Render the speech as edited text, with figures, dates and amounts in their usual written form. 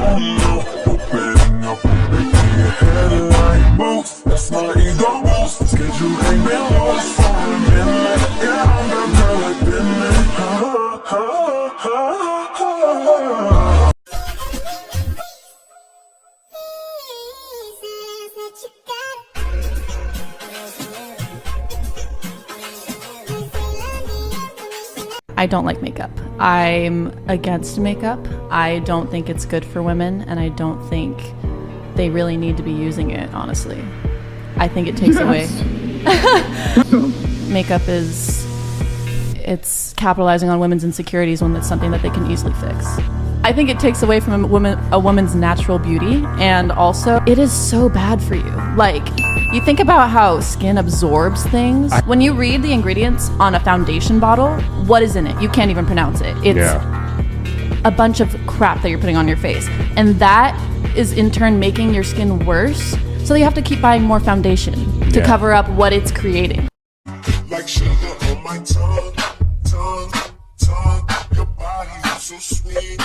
don't know. Opening up and making your headlight boost. That's my ego boost. Schedule ain't been loose for a minute. Yeah, I'm the girl I've been in. I don't like makeup. I'm against makeup. I don't think it's good for women, and I don't think they really need to be using it, honestly. I think it takes away. Makeup it's capitalizing on women's insecurities when it's something that they can easily fix. I think it takes away from a woman's natural beauty, and also it is so bad for you. Like, you think about how skin absorbs things. When you read the ingredients on a foundation bottle, what is in it? You can't even pronounce it. It's a bunch of crap that you're putting on your face. And that is in turn making your skin worse. So you have to keep buying more foundation to cover up what it's creating. Like sugar on my tongue, tongue, tongue. Your body is so sweet.